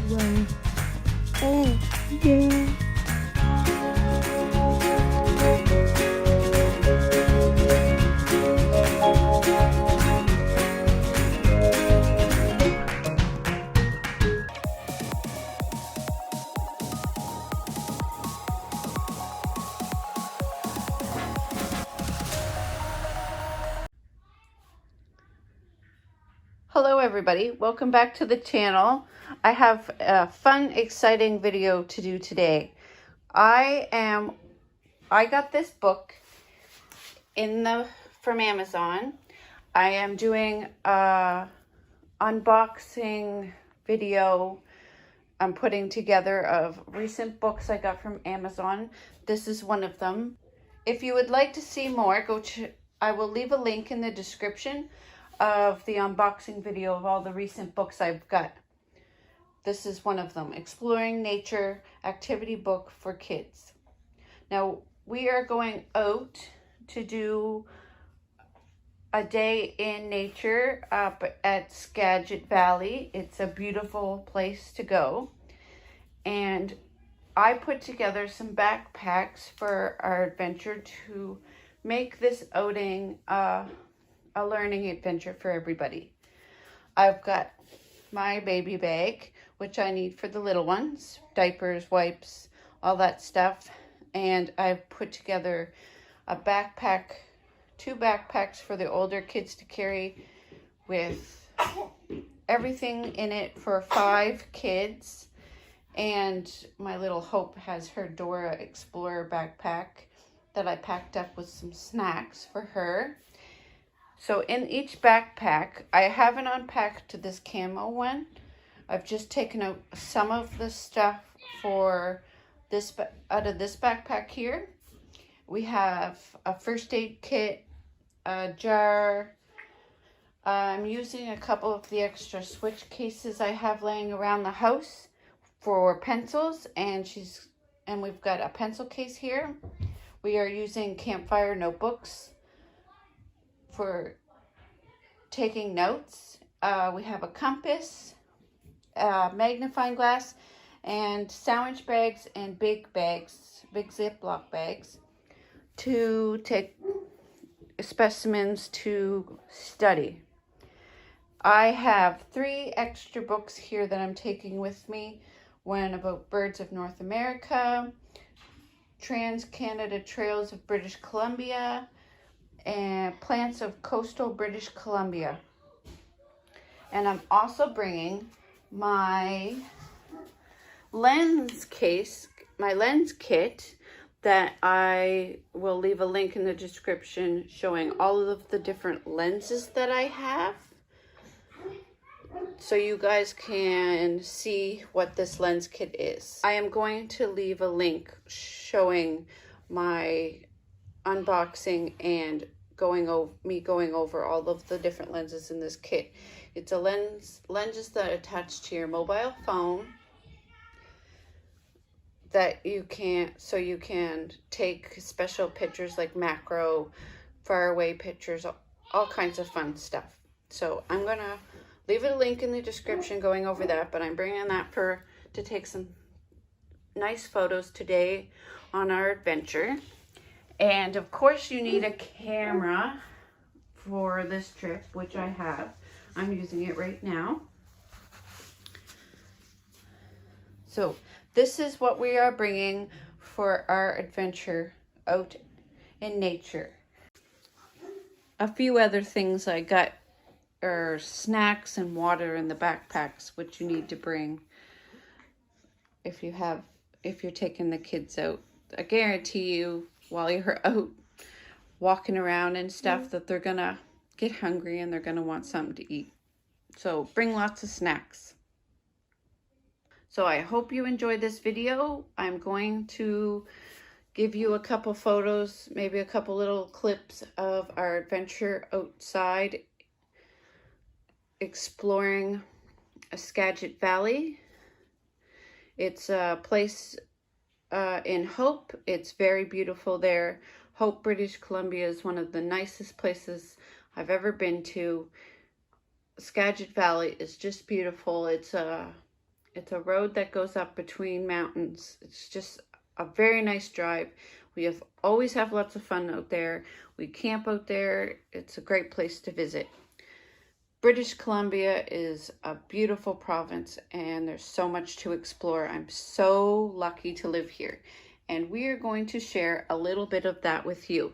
Wow. Oh, yeah. Hello everybody, welcome back to the channel. I have a fun, exciting video to do today. I got this book from Amazon. I am doing a unboxing video I'm putting together of recent books I got from Amazon. This is one of them. If you would like to see more, I will leave a link in the description of the unboxing video of all the recent books I've got. This is one of them, Exploring Nature Activity Book for Kids. Now, we are going out to do a day in nature up at Skagit Valley. It's a beautiful place to go. And I put together some backpacks for our adventure to make this outing a learning adventure for everybody. I've got my baby bag, which I need for the little ones, diapers, wipes, all that stuff. And I've put together a backpack, 2 backpacks for the older kids to carry with everything in it for 5 kids. And my little Hope has her Dora Explorer backpack that I packed up with some snacks for her. So in each backpack, I haven't unpacked this camo one. I've just taken out some of the stuff for this out of this backpack here. We have a first aid kit, a jar. I'm using a couple of the extra switch cases I have laying around the house for pencils, and we've got a pencil case here. We are using campfire notebooks for taking notes. We have a compass, a magnifying glass, and sandwich bags and big Ziploc bags to take specimens to study. I have 3 extra books here that I'm taking with me. One about birds of North America, Trans-Canada Trails of British Columbia, and plants of coastal British Columbia. And I'm also bringing my lens case, my lens kit, that I will leave a link in the description showing all of the different lenses that I have, so you guys can see what this lens kit is. I am going to leave a link showing my unboxing and going over all of the different lenses in this kit. It's a lenses that attach to your mobile phone that you can take special pictures like macro, far away pictures, all kinds of fun stuff. So I'm gonna leave a link in the description going over that, but I'm bringing that to take some nice photos today on our adventure. And of course you need a camera for this trip, which I have. I'm using it right now. So this is what we are bringing for our adventure out in nature. A few other things I got are snacks and water in the backpacks, which you need to bring if you're taking the kids out. I guarantee you, while you're out walking around and stuff, that they're gonna get hungry and they're gonna want something to eat. So bring lots of snacks. So I hope you enjoyed this video. I'm going to give you a couple photos, maybe a couple little clips of our adventure outside exploring Skagit Valley. It's a place in Hope. It's very beautiful there. Hope, British Columbia is one of the nicest places I've ever been to. Skagit Valley is just beautiful. It's It's a road that goes up between mountains. It's just a very nice drive. We always have lots of fun out there. We camp out there. It's a great place to visit. British Columbia is a beautiful province and there's so much to explore. I'm so lucky to live here, and we are going to share a little bit of that with you.